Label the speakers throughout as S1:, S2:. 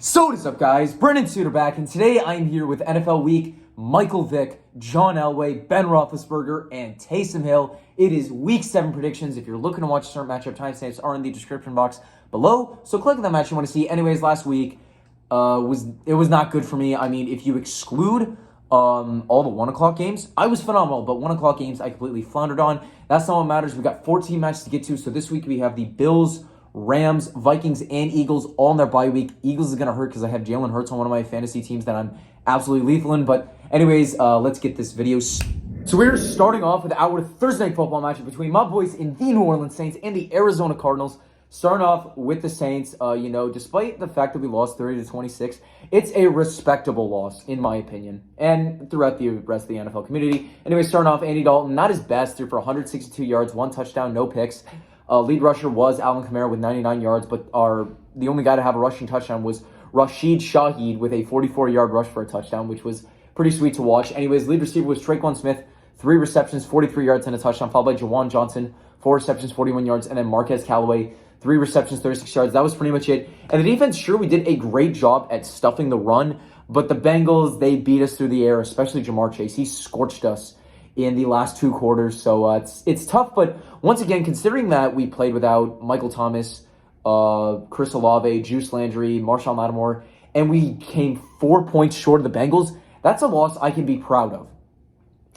S1: So what is up, guys? Brennan Suter back, and today I'm here with NFL Week, Michael Vick, John Elway, Ben Roethlisberger, and Taysom Hill. It is Week 7 predictions. If you're looking to watch certain matchup, timestamps are in the description box below. So click on that match you want to see. Anyways, last week was not good for me. I mean, if you exclude all the 1 o'clock games, I was phenomenal, but 1 o'clock games I completely floundered on. That's not what matters. We got 14 matches to get to. So this week we have the Bills, Rams, Vikings, and Eagles all in their bye week. Eagles is going to hurt because I have Jalen Hurts on one of my fantasy teams that I'm absolutely lethal in. But anyways, let's get this video. So we're starting off with our Thursday night football matchup between my boys in the New Orleans Saints and the Arizona Cardinals. Starting off with the Saints, despite the fact that we lost 30-26, it's a respectable loss, in my opinion, and throughout the rest of the NFL community. Anyway, starting off, Andy Dalton, not his best, threw for 162 yards, 1 touchdown, no picks. Lead rusher was Alvin Kamara with 99 yards, but the only guy to have a rushing touchdown was Rashid Shaheed with a 44-yard rush for a touchdown, which was pretty sweet to watch. Anyways, lead receiver was Traquan Smith, 3 receptions, 43 yards, and a touchdown, followed by Jawan Johnson, 4 receptions, 41 yards, and then Marquez Callaway, 3 receptions, 36 yards. That was pretty much it. And the defense, sure, we did a great job at stuffing the run, but the Bengals, they beat us through the air, especially Jamar Chase. He scorched us in the last 2 quarters, so it's tough. But once again, considering that we played without Michael Thomas, Chris Olave, Juice Landry, Marshawn Lattimore, and we came 4 points short of the Bengals, that's a loss I can be proud of.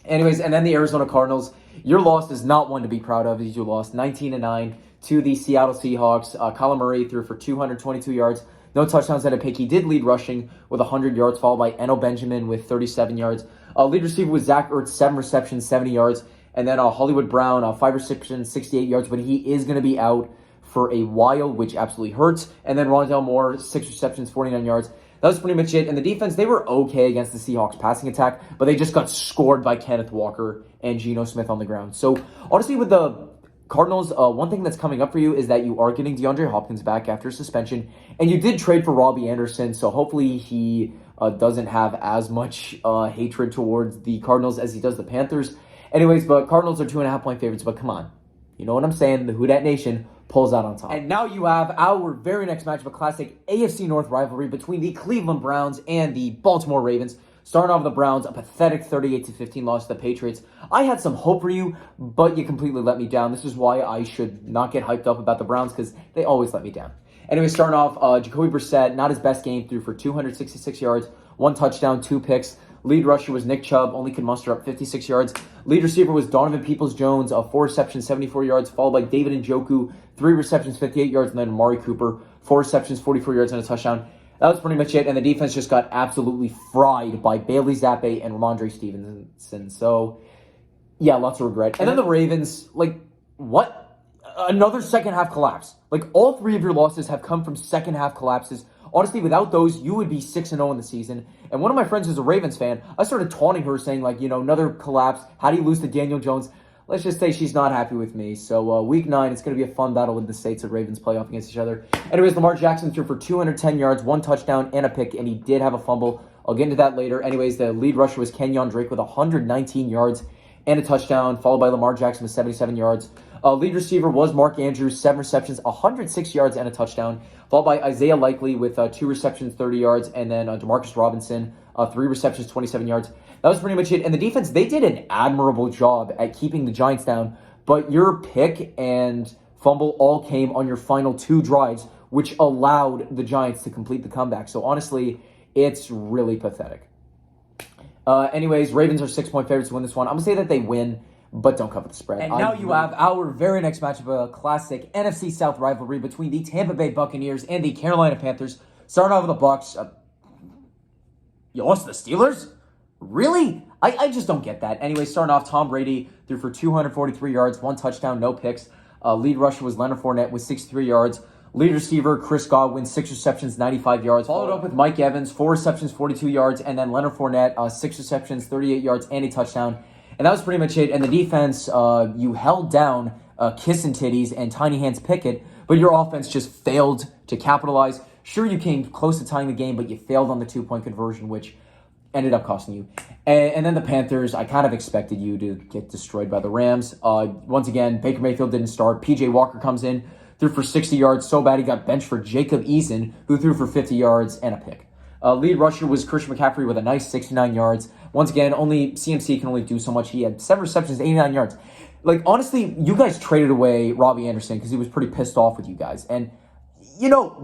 S1: Anyways, and then the Arizona Cardinals, your loss is not one to be proud of, as you lost 19-9 to the Seattle Seahawks. Kyler Murray threw for 222 yards, no touchdowns and a pick. He did lead rushing with 100 yards, followed by Eno Benjamin with 37 yards. Lead receiver was Zach Ertz, 7 receptions, 70 yards. And then Hollywood Brown, 5 receptions, 68 yards. But he is going to be out for a while, which absolutely hurts. And then Rondale Moore, 6 receptions, 49 yards. That was pretty much it. And the defense, they were okay against the Seahawks passing attack, but they just got scored by Kenneth Walker and Geno Smith on the ground. So honestly, with the Cardinals, one thing that's coming up for you is that you are getting DeAndre Hopkins back after suspension, and you did trade for Robbie Anderson, so hopefully he doesn't have as much hatred towards the Cardinals as he does the Panthers. Anyways, but Cardinals are 2.5-point favorites, but come on. You know what I'm saying? The Who Dat Nation pulls out on top. And now you have our very next matchup, a classic AFC North rivalry between the Cleveland Browns and the Baltimore Ravens. Starting off with the Browns, a pathetic 38-15 loss to the Patriots. I had some hope for you, but you completely let me down. This is why I should not get hyped up about the Browns, because they always let me down. Anyway, starting off, Jacoby Brissett, not his best game, threw for 266 yards, 1 touchdown, 2 picks. Lead rusher was Nick Chubb, only could muster up 56 yards. Lead receiver was Donovan Peoples-Jones, 4 receptions, 74 yards, followed by David Njoku, 3 receptions, 58 yards, and then Amari Cooper, 4 receptions, 44 yards, and a touchdown. That was pretty much it, and the defense just got absolutely fried by Bailey Zappi and Ramondre Stevenson. So, yeah, lots of regret. And then the Ravens, what? Another second-half collapse. All 3 of your losses have come from second-half collapses. Honestly, without those, you would be 6-0 in the season. And one of my friends who's a Ravens fan, I started taunting her, saying, another collapse. How do you lose to Daniel Jones? Let's just say she's not happy with me. So week 9, it's going to be a fun battle with the Saints and Ravens play off against each other. Anyways, Lamar Jackson threw for 210 yards, 1 touchdown, and a pick, and he did have a fumble. I'll get into that later. Anyways, the lead rusher was Kenyon Drake with 119 yards and a touchdown, followed by Lamar Jackson with 77 yards. Lead receiver was Mark Andrews, 7 receptions, 106 yards, and a touchdown, followed by Isaiah Likely with 2 receptions, 30 yards, and then Demarcus Robinson, 3 receptions, 27 yards. That was pretty much it. And the defense, they did an admirable job at keeping the Giants down, but your pick and fumble all came on your final 2 drives, which allowed the Giants to complete the comeback. So honestly, it's really pathetic. Anyways, Ravens are 6-point favorites to win this one. I'm going to say that they win, but don't cover the spread. And now you have our very next matchup, a classic NFC South rivalry between the Tampa Bay Buccaneers and the Carolina Panthers. Starting off with the Bucs. You lost to the Steelers? Really? I just don't get that. Anyway, starting off, Tom Brady threw for 243 yards, 1 touchdown, no picks. Lead rusher was Leonard Fournette with 63 yards. Lead receiver, Chris Godwin, 6 receptions, 95 yards. Followed up with Mike Evans, 4 receptions, 42 yards. And then Leonard Fournette, 6 receptions, 38 yards, and a touchdown. And that was pretty much it. And the defense, you held down Kiss and Titties and Tiny Hands Pickett, but your offense just failed to capitalize. Sure, you came close to tying the game, but you failed on the 2-point conversion, which ended up costing you. And then the Panthers, I kind of expected you to get destroyed by the Rams. Once again, Baker Mayfield didn't start. P.J. Walker comes in, threw for 60 yards. So bad he got benched for Jacob Eason, who threw for 50 yards and a pick. Lead rusher was Christian McCaffrey with a nice 69 yards. Once again, only CMC can only do so much. He had 7 receptions, 89 yards. Like, honestly, you guys traded away Robbie Anderson because he was pretty pissed off with you guys. And,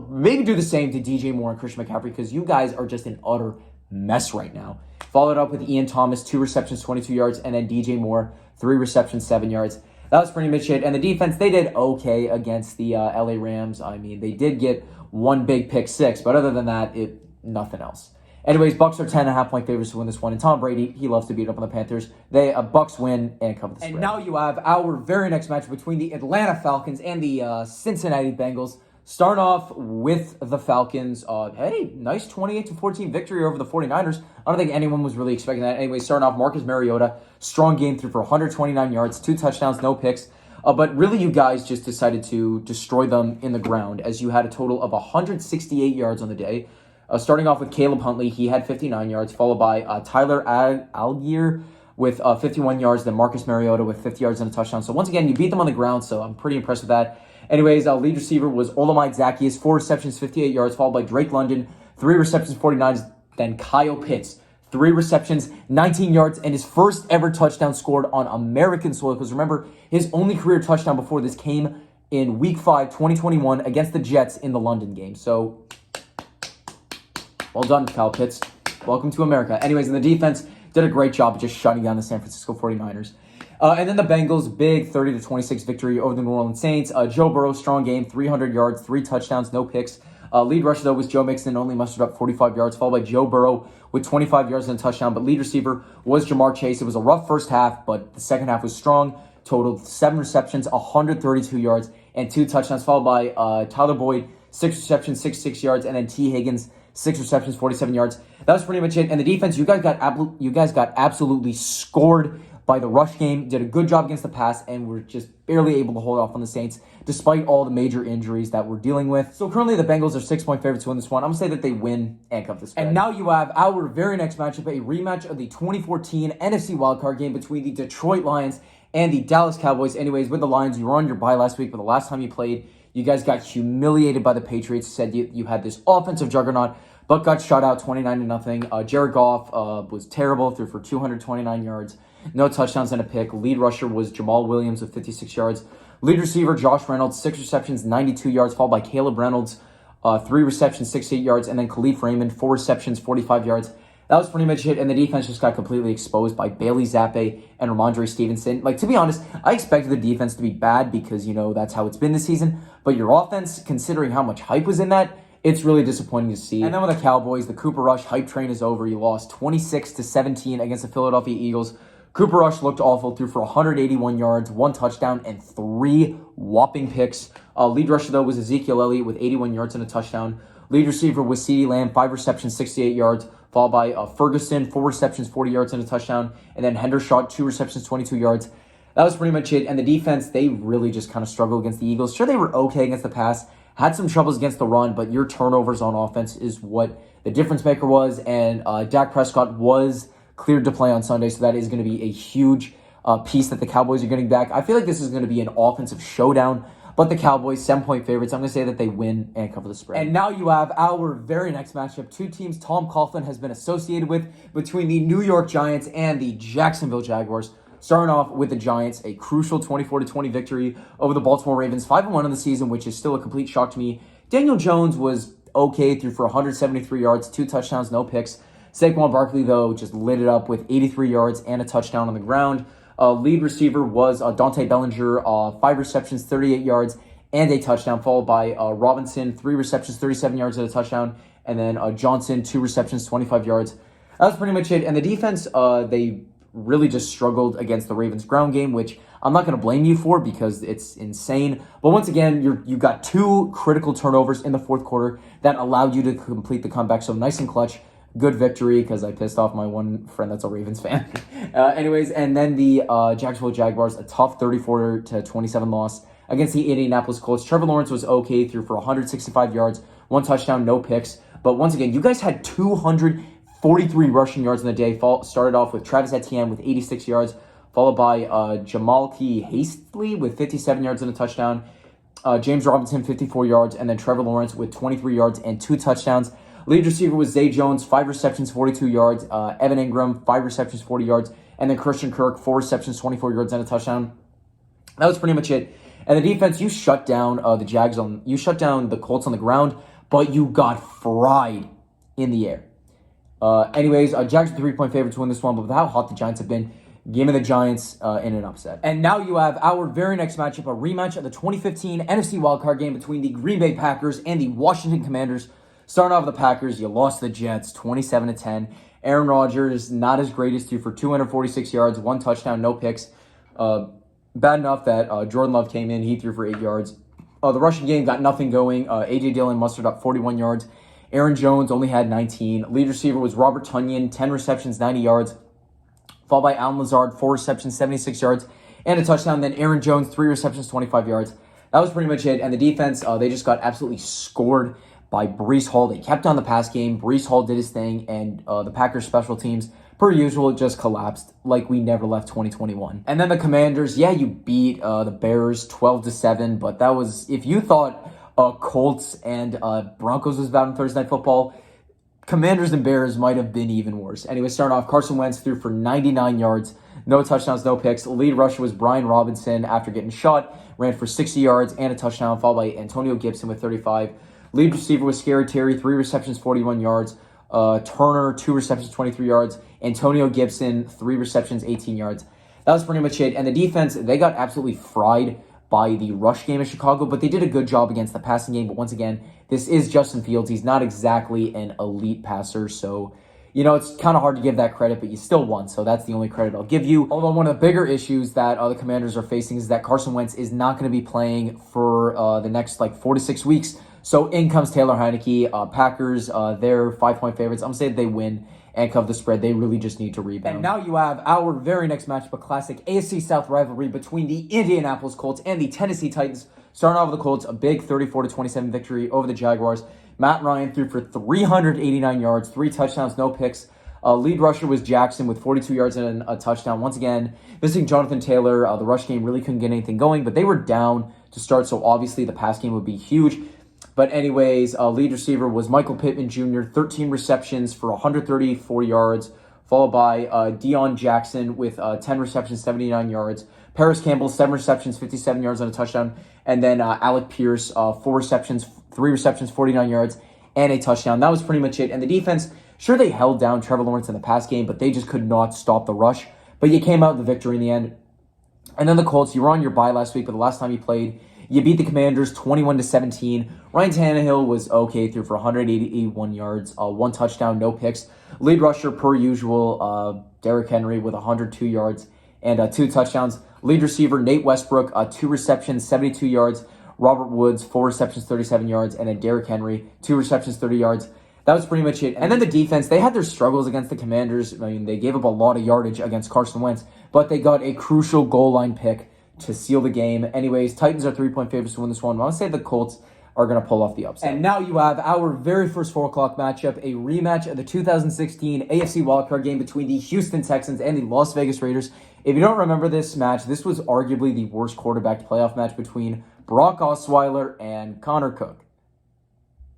S1: maybe do the same to DJ Moore and Christian McCaffrey because you guys are just an utter mess right now. Followed up with Ian Thomas, 2 receptions, 22 yards, and then DJ Moore, 3 receptions, 7 yards. That was pretty much it. And the defense, they did okay against the LA Rams. I mean, they did get 1 big pick six, but other than that, nothing else. Anyways, Bucs are 10.5-point favorites to win this one. And Tom Brady, he loves to beat up on the Panthers. Bucs win and cover the spread. And now you have our very next match between the Atlanta Falcons and the Cincinnati Bengals. Starting off with the Falcons. Nice 28-14 victory over the 49ers. I don't think anyone was really expecting that. Anyway, starting off, Marcus Mariota, strong game, threw for 129 yards, 2 touchdowns, no picks. But really, you guys just decided to destroy them in the ground as you had a total of 168 yards on the day. Starting off with Caleb Huntley, he had 59 yards, followed by Tyler Algier with 51 yards, then Marcus Mariota with 50 yards and a touchdown. So once again, you beat them on the ground, so I'm pretty impressed with that. Anyways, lead receiver was Olamide Zaccheaus, 4 receptions, 58 yards, followed by Drake London, 3 receptions, 49, then Kyle Pitts, 3 receptions, 19 yards, and his first ever touchdown scored on American soil. Because remember, his only career touchdown before this came in Week 5, 2021 against the Jets in the London game. So, well done, Kyle Pitts. Welcome to America. Anyways, and the defense did a great job of just shutting down the San Francisco 49ers. And then the Bengals, big 30-26 victory over the New Orleans Saints. Joe Burrow, strong game, 300 yards, 3 touchdowns, no picks. Lead rusher, though, was Joe Mixon, only mustered up 45 yards, followed by Joe Burrow with 25 yards and a touchdown. But lead receiver was Jamar Chase. It was a rough first half, but the second half was strong. Totaled 7 receptions, 132 yards, and 2 touchdowns, followed by Tyler Boyd, 6 receptions, 66 yards, and then T. Higgins, 6 receptions, 47 yards. That was pretty much it. And the defense, you guys got absolutely scored by the rush game, did a good job against the pass, and were just barely able to hold off on the Saints, despite all the major injuries that we're dealing with. So currently the Bengals are 6-point favorites to win this one. I'm going to say that they win and cover the spread. And now you have our very next matchup, a rematch of the 2014 NFC wildcard game between the Detroit Lions and the Dallas Cowboys. Anyways, with the Lions, you were on your bye last week, but the last time you played, you guys got humiliated by the Patriots. Said you had this offensive juggernaut, but got shut out 29-0. Jared Goff was terrible, threw for 229 yards. No touchdowns and a pick. Lead rusher was Jamal Williams with 56 yards. Lead receiver, Josh Reynolds, 6 receptions, 92 yards, followed by Caleb Reynolds, 3 receptions, 68 yards, and then Khalif Raymond, 4 receptions, 45 yards. That was pretty much it, and the defense just got completely exposed by Bailey Zappe and Ramondre Stevenson. To be honest, I expected the defense to be bad because, that's how it's been this season. But your offense, considering how much hype was in that, it's really disappointing to see. And then with the Cowboys, the Cooper Rush hype train is over. You lost 26-17 against the Philadelphia Eagles. Cooper Rush looked awful, threw for 181 yards, 1 touchdown, and 3 whopping picks. Lead rusher, though, was Ezekiel Elliott with 81 yards and a touchdown. Lead receiver was CeeDee Lamb, 5 receptions, 68 yards, followed by Ferguson, 4 receptions, 40 yards and a touchdown, and then Hendershot, 2 receptions, 22 yards. That was pretty much it. And the defense, they really just kind of struggled against the Eagles. Sure, they were okay against the pass, had some troubles against the run, but your turnovers on offense is what the difference maker was. And Dak Prescott was cleared to play on Sunday, so that is going to be a huge piece that the Cowboys are getting back. I feel like this is going to be an offensive showdown, but the Cowboys, 7-point favorites. I'm going to say that they win and cover the spread. And now you have our very next matchup. 2 teams Tom Coughlin has been associated with between the New York Giants and the Jacksonville Jaguars. Starting off with the Giants, a crucial 24-20 victory over the Baltimore Ravens, 5-1 in the season, which is still a complete shock to me. Daniel Jones was okay, threw for 173 yards, 2 touchdowns, no picks. Saquon Barkley, though, just lit it up with 83 yards and a touchdown on the ground. Lead receiver was Dante Bellinger, 5 receptions, 38 yards, and a touchdown, followed by Robinson, 3 receptions, 37 yards and a touchdown, and then Johnson, 2 receptions, 25 yards. That was pretty much it. And the defense, they really just struggled against the Ravens' ground game, which I'm not going to blame you for because it's insane. But once again, you got 2 critical turnovers in the fourth quarter that allowed you to complete the comeback, so nice and clutch. Good victory because I pissed off my one friend that's a Ravens fan. Anyways, and then the Jacksonville Jaguars, a tough 34-27 loss against the Indianapolis Colts. Trevor Lawrence was okay, threw for 165 yards, 1 touchdown, no picks. But once again, you guys had 243 rushing yards in the day. Started off with Travis Etienne with 86 yards, followed by Jamal T. Hastley with 57 yards and a touchdown. James Robinson, 54 yards, and then Trevor Lawrence with 23 yards and 2 touchdowns. Lead receiver was Zay Jones, 5 receptions, 42 yards. Evan Ingram, 5 receptions, 40 yards. And then Christian Kirk, 4 receptions, 24 yards, and a touchdown. That was pretty much it. And the defense, you shut down you shut down the Colts on the ground, but you got fried in the air. Anyways, Jags are 3-point favorites to win this one, but with how hot the Giants have been, give me the Giants in an upset. And now you have our very next matchup, a rematch of the 2015 NFC wildcard game between the Green Bay Packers and the Washington Commanders. Starting off with the Packers, you lost the Jets 27-10. Aaron Rodgers, not as great as threw for 246 yards, 1 touchdown, no picks. Bad enough that Jordan Love came in, he threw for 8 yards. The rushing game got nothing going. A.J. Dillon mustered up 41 yards. Aaron Jones only had 19. Lead receiver was Robert Tonyan, 10 receptions, 90 yards. Followed by Allen Lazard, 4 receptions, 76 yards, and a touchdown. Then Aaron Jones, 3 receptions, 25 yards. That was pretty much it. And the defense, they just got absolutely scored by Breece Hall. They kept on the pass game. Breece Hall did his thing, and the Packers special teams, per usual, just collapsed like we never left 2021. And then the Commanders, yeah, you beat the Bears 12-7, but that was, if you thought Colts and Broncos was bad on Thursday Night Football, Commanders and Bears might have been even worse. Anyway, starting off, Carson Wentz threw for 99 yards, no touchdowns, no picks. Lead rusher was Brian Robinson after getting shot, ran for 60 yards and a touchdown, followed by Antonio Gibson with 35. Lead receiver was Scary Terry, 3 receptions, 41 yards. Turner, 2 receptions, 23 yards. Antonio Gibson, 3 receptions, 18 yards. That was pretty much it. And the defense, they got absolutely fried by the rush game of Chicago, but they did a good job against the passing game. But once again, this is Justin Fields. He's not exactly an elite passer, so, you know, it's kind of hard to give that credit, but you still won, so that's the only credit I'll give you. Although one of the bigger issues that the Commanders are facing is that Carson Wentz is not going to be playing for the next, 4 to 6 weeks. So in comes Taylor Heineke. Packers, they're 5-point favorites. I'm going to say that they win and cover the spread. They really just need to rebound. And now you have our very next matchup, a classic AFC South rivalry between the Indianapolis Colts and the Tennessee Titans. Starting off with the Colts, a big 34-27 victory over the Jaguars. Matt Ryan threw for 389 yards, 3 touchdowns, no picks. Lead rusher was Jackson with 42 yards and a touchdown. Once again, missing Jonathan Taylor. The rush game really couldn't get anything going, but they were down to start, so obviously the pass game would be huge. But anyways, lead receiver was Michael Pittman Jr., 13 receptions for 134 yards, followed by Deion Jackson with 10 receptions, 79 yards. Paris Campbell, 7 receptions, 57 yards and a touchdown. And then Alec Pierce, 4 receptions, 3 receptions, 49 yards, and a touchdown. That was pretty much it. And the defense, sure, they held down Trevor Lawrence in the pass game, but they just could not stop the rush. But you came out with the victory in the end. And then the Colts, you were on your bye last week, but the last time you played, you beat the Commanders 21-17. Ryan Tannehill was okay, threw for 181 yards, 1 touchdown, no picks. Lead rusher, per usual, Derrick Henry with 102 yards and 2 touchdowns. Lead receiver, Nate Westbrook, 2 receptions, 72 yards. Robert Woods, 4 receptions, 37 yards. And then Derrick Henry, 2 receptions, 30 yards. That was pretty much it. And then the defense, they had their struggles against the Commanders. I mean, they gave up a lot of yardage against Carson Wentz, but they got a crucial goal line pick to seal the game. Anyways, Titans are 3-point favorites to win this one. I want to say the Colts are going to pull off the upset. And now you have our very first 4 o'clock matchup, a rematch of the 2016 AFC wildcard game between the Houston Texans and the Las Vegas Raiders. If you don't remember this match, this was arguably the worst quarterback playoff match between Brock Osweiler and Connor Cook.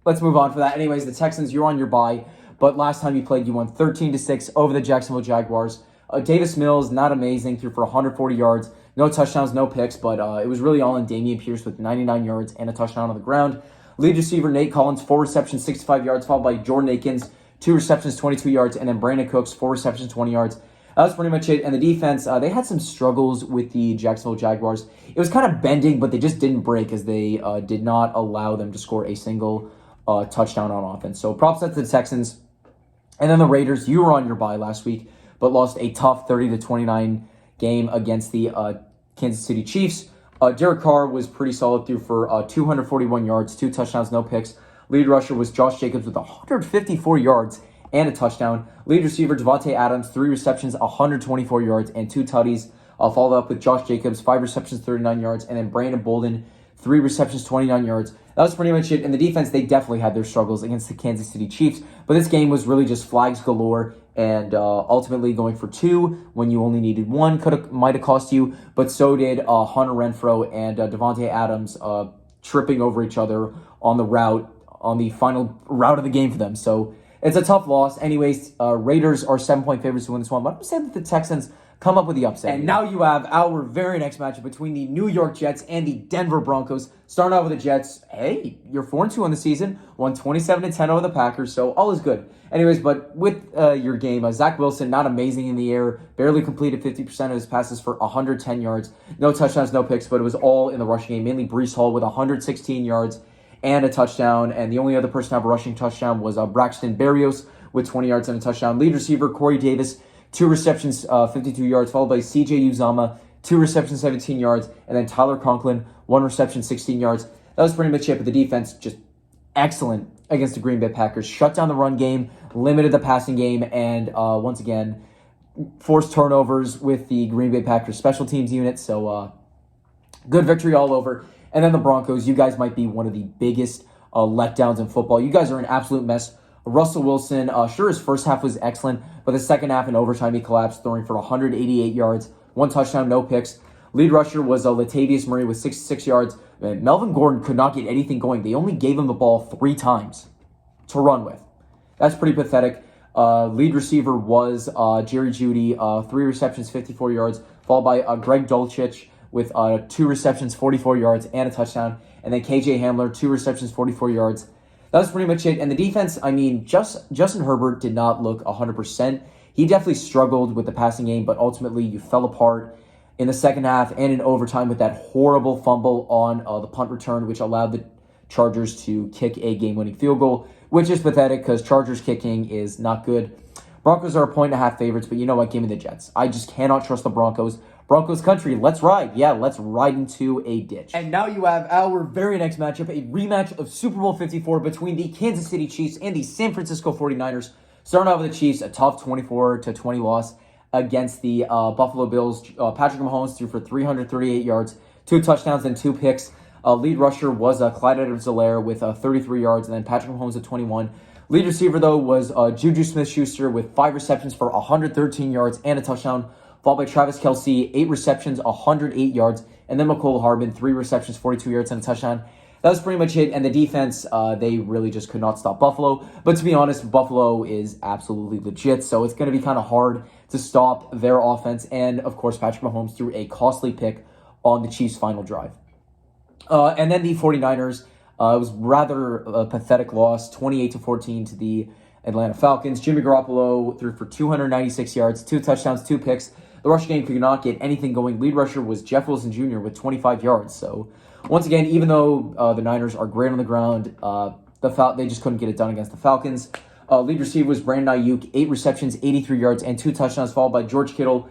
S1: Let's move on for that. Anyways, the Texans, you're on your bye, but last time you played, you won 13-6 over the Jacksonville Jaguars. Davis Mills, not amazing, threw for 140 yards. No touchdowns, no picks, but it was really all in Dameon Pierce with 99 yards and a touchdown on the ground. Lead receiver, Nate Collins, 4 receptions, 65 yards, followed by Jordan Akins, 2 receptions, 22 yards, and then Brandon Cooks, 4 receptions, 20 yards. That was pretty much it. And the defense, they had some struggles with the Jacksonville Jaguars. It was kind of bending, but they just didn't break as they did not allow them to score a single touchdown on offense. So props up to the Texans. And then the Raiders, you were on your bye last week, but lost a tough 30-29 game against the Kansas City Chiefs. Derek Carr was pretty solid, through for 241 yards, 2 touchdowns, no picks. Lead rusher was Josh Jacobs with 154 yards and a touchdown. Lead receiver Devontae Adams, 3 receptions, 124 yards, and 2 tutties. Followed up with Josh Jacobs, 5 receptions, 39 yards, and then Brandon Bolden, 3 receptions, 29 yards. That was pretty much it. And the defense, they definitely had their struggles against the Kansas City Chiefs. But this game was really just flags galore, and ultimately going for 2 when you only needed 1 might have cost you. But so did Hunter Renfrow and Devontae Adams tripping over each other on the final route of the game for them. So it's a tough loss. Anyways, Raiders are 7-point favorites to win this one, but I'm going to say that the Texans come up with the upset. And now you have our very next matchup between the New York Jets and the Denver Broncos. Starting out with the Jets, hey, you're 4-2 on the season, won 27-10 over the Packers, so all is good. Anyways, but with your game, Zach Wilson, not amazing in the air, barely completed 50% of his passes for 110 yards. No touchdowns, no picks, but it was all in the rushing game, mainly Breece Hall with 116 yards and a touchdown, and the only other person to have a rushing touchdown was Braxton Berrios with 20 yards and a touchdown. Lead receiver, Corey Davis, 2 receptions, 52 yards, followed by C.J. Uzomah, 2 receptions, 17 yards, and then Tyler Conklin, 1 reception, 16 yards. That was pretty much it, but the defense just excellent against the Green Bay Packers. Shut down the run game, limited the passing game, and once again, forced turnovers with the Green Bay Packers special teams unit. So good victory all over. And then the Broncos, you guys might be one of the biggest letdowns in football. You guys are an absolute mess. Russell Wilson, sure, his first half was excellent, but the second half in overtime, he collapsed, throwing for 188 yards, 1 touchdown, no picks. Lead rusher was Latavius Murray with 66 yards. Melvin Gordon could not get anything going. They only gave him the ball 3 times to run with. That's pretty pathetic. Lead receiver was Jerry Jeudy, 3 receptions, 54 yards, followed by Greg Dulcich with 2 receptions, 44 yards, and a touchdown. And then KJ Hamler, 2 receptions, 44 yards. That was pretty much it. And the defense, I mean, Justin Herbert did not look 100%. He definitely struggled with the passing game, but ultimately you fell apart in the second half and in overtime with that horrible fumble on the punt return, which allowed the Chargers to kick a game-winning field goal, which is pathetic because Chargers kicking is not good. Broncos are 1.5 favorites, but you know what? Give me the Jets. I just cannot trust the Broncos. Broncos country, let's ride. Yeah, let's ride into a ditch. And now you have our very next matchup, a rematch of Super Bowl 54 between the Kansas City Chiefs and the San Francisco 49ers. Starting off with the Chiefs, a tough 24-20 loss against the Buffalo Bills. Patrick Mahomes threw for 338 yards, 2 touchdowns, and 2 picks. Lead rusher was Clyde Edwards-Helaire with 33 yards, and then Patrick Mahomes at 21. Lead receiver, though, was Juju Smith-Schuster with 5 receptions for 113 yards and a touchdown, followed by Travis Kelce, 8 receptions, 108 yards, and then McCole Hardman, 3 receptions, 42 yards, and a touchdown. That was pretty much it, and the defense, they really just could not stop Buffalo. But to be honest, Buffalo is absolutely legit, so it's going to be kind of hard to stop their offense. And, of course, Patrick Mahomes threw a costly pick on the Chiefs' final drive. And then the 49ers, it was rather a pathetic loss, 28-14 to the Atlanta Falcons. Jimmy Garoppolo threw for 296 yards, 2 touchdowns, 2 picks. The rushing game could not get anything going. Lead rusher was Jeff Wilson Jr. with 25 yards. So, once again, even though the Niners are great on the ground, they just couldn't get it done against the Falcons. Lead receiver was Brandon Ayuk, 8 receptions, 83 yards, and 2 touchdowns, followed by George Kittle,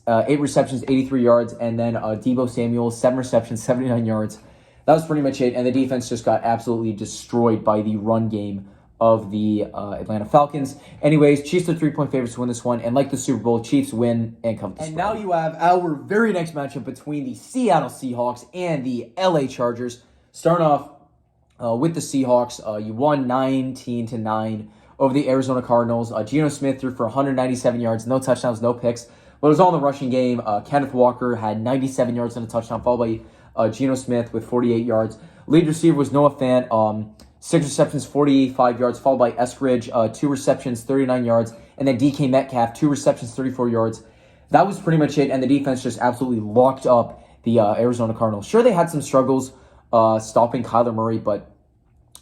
S1: 8 receptions, 83 yards, and then Deebo Samuel, 7 receptions, 79 yards. That was pretty much it, and the defense just got absolutely destroyed by the run game of the Atlanta Falcons. Anyways, Chiefs are 3-point favorites to win this one, and like the Super Bowl, Chiefs win and cover the spread. And now you have our very next matchup between the Seattle Seahawks and the LA Chargers. Starting off with the Seahawks, you won 19-9 over the Arizona Cardinals. Geno Smith threw for 197 yards, no touchdowns, no picks, but it was all in the rushing game. Kenneth Walker had 97 yards and a touchdown, followed by Geno Smith with 48 yards. Lead receiver was Noah Fant, 6 receptions, 45 yards, followed by Eskridge, 2 receptions, 39 yards, and then DK Metcalf, 2 receptions, 34 yards. That was pretty much it, and the defense just absolutely locked up the Arizona Cardinals. Sure, they had some struggles stopping Kyler Murray, but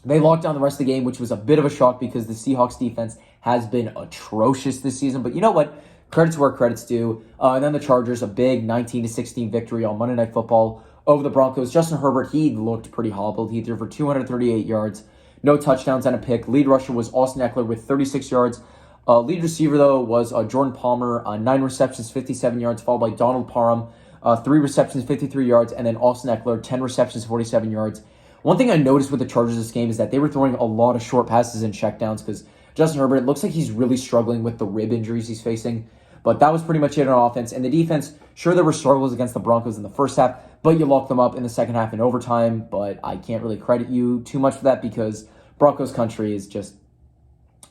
S1: they locked down the rest of the game, which was a bit of a shock because the Seahawks defense has been atrocious this season. But you know what? Credit's where credit's due. And then the Chargers, a big 19-16 victory on Monday Night Football over the Broncos. Justin Herbert, he looked pretty hobbled. He threw for 238 yards, no touchdowns and a pick. Lead rusher was Austin Eckler with 36 yards. Lead receiver, though, was Jordan Palmer, 9 receptions, 57 yards, followed by Donald Parham, 3 receptions, 53 yards, and then Austin Eckler, 10 receptions, 47 yards. One thing I noticed with the Chargers this game is that they were throwing a lot of short passes and checkdowns because Justin Herbert, it looks like he's really struggling with the rib injuries he's facing. But that was pretty much it on offense. And the defense, sure, there were struggles against the Broncos in the first half, but you locked them up in the second half in overtime. But I can't really credit you too much for that because Broncos country is just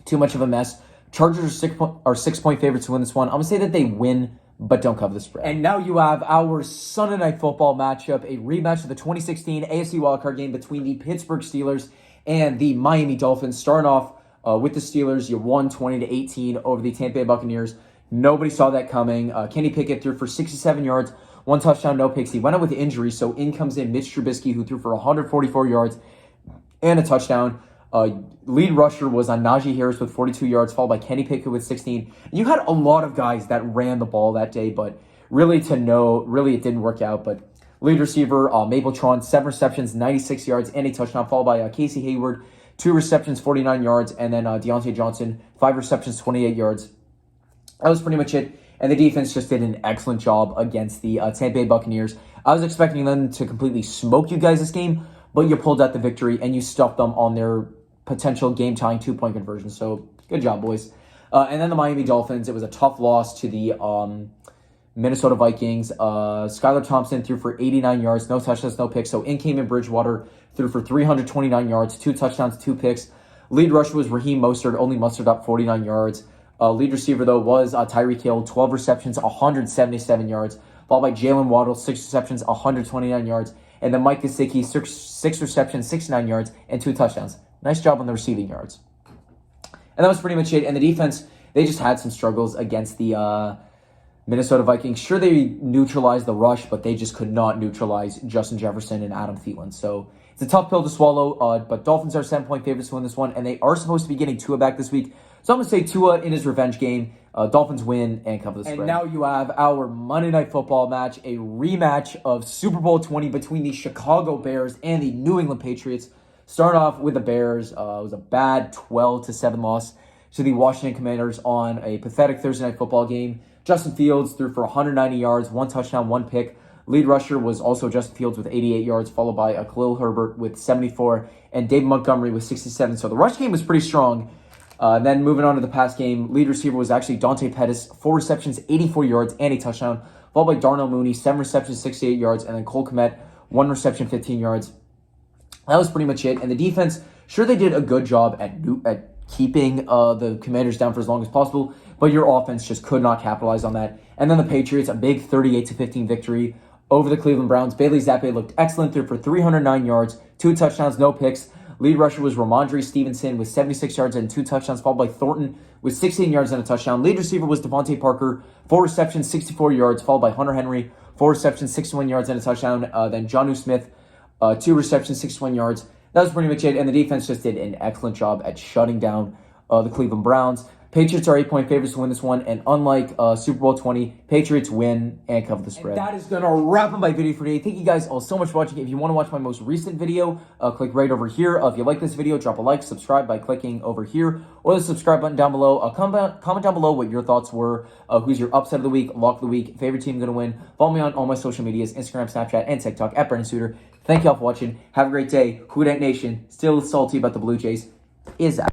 S1: too much of a mess. Chargers are 6-point favorites to win this one. I'm going to say that they win but don't cover the spread. And now you have our Sunday Night Football matchup, a rematch of the 2016 AFC wildcard game between the Pittsburgh Steelers and the Miami Dolphins. Starting off with the Steelers, you won 20-18 over the Tampa Bay Buccaneers. Nobody saw that coming. Kenny Pickett threw for 67 yards, 1 touchdown, no picks. He went out with injury, so in comes in Mitch Trubisky, who threw for 144 yards and a touchdown. Lead rusher was on Najee Harris with 42 yards, followed by Kenny Pickett with 16. You had a lot of guys that ran the ball that day, but really it didn't work out. But lead receiver, Mapletron, 7 receptions, 96 yards, and a touchdown, followed by Casey Hayward, 2 receptions, 49 yards, and then Deontay Johnson, 5 receptions, 28 yards. That was pretty much it. And the defense just did an excellent job against the Tampa Bay Buccaneers. I was expecting them to completely smoke you guys this game, but you pulled out the victory and you stuffed them on their potential game-tying 2-point conversion. So good job, boys. And then the Miami Dolphins, it was a tough loss to the Minnesota Vikings. Skylar Thompson threw for 89 yards, no touchdowns, no picks. So in came in Bridgewater, threw for 329 yards, 2 touchdowns, 2 picks. Lead rusher was Raheem Mostert, only mustered up 49 yards. Lead receiver, though, was Tyreek Hill, 12 receptions, 177 yards, followed by Jalen Waddle, 6 receptions, 129 yards. And then Mike Gesicki, 6 receptions, 69 yards, and 2 touchdowns. Nice job on the receiving yards. And that was pretty much it. And the defense, they just had some struggles against the Minnesota Vikings. Sure, they neutralized the rush, but they just could not neutralize Justin Jefferson and Adam Thielen. So it's a tough pill to swallow, but Dolphins are 7-point favorites to win this one, and they are supposed to be getting Tua back this week. So I'm going to say Tua in his revenge game. Dolphins win and cover the spread. And now you have our Monday Night Football match, a rematch of Super Bowl 20 between the Chicago Bears and the New England Patriots. Start off with the Bears. It was a bad 12-7 loss to the Washington Commanders on a pathetic Thursday Night Football game. Justin Fields threw for 190 yards, 1 touchdown, 1 pick. Lead rusher was also Justin Fields with 88 yards, followed by Khalil Herbert with 74, and David Montgomery with 67. So the rush game was pretty strong. Then moving on to the pass game, lead receiver was actually Dante Pettis, 4 receptions, 84 yards, and a touchdown, followed by Darnell Mooney, 7 receptions, 68 yards, and then Cole Kmet, 1 reception, 15 yards. That was pretty much it. And the defense, sure, they did a good job at keeping the Commanders down for as long as possible, but your offense just could not capitalize on that. And then the Patriots, a big 38-15 victory over the Cleveland Browns. Bailey Zappi looked excellent, threw for 309 yards, 2 touchdowns, no picks. Lead rusher was Ramondre Stevenson with 76 yards and 2 touchdowns, followed by Thornton with 16 yards and a touchdown. Lead receiver was Devontae Parker, 4 receptions, 64 yards, followed by Hunter Henry, 4 receptions, 61 yards and a touchdown. Then Jonnu Smith, 2 receptions, 61 yards. That was pretty much it, and the defense just did an excellent job at shutting down the Cleveland Browns. Patriots are 8-point favorites to win this one, and unlike Super Bowl 20, Patriots win and cover the spread. And that is going to wrap up my video for today. Thank you guys all so much for watching. If you want to watch my most recent video, click right over here. If you like this video, drop a like, subscribe by clicking over here, or the subscribe button down below. Comment down below what your thoughts were. Who's your upset of the week, lock of the week, favorite team going to win. Follow me on all my social medias, Instagram, Snapchat, and TikTok, at Brendan Suter. Thank you all for watching. Have a great day. Who Dat Nation, still salty about the Blue Jays, is out.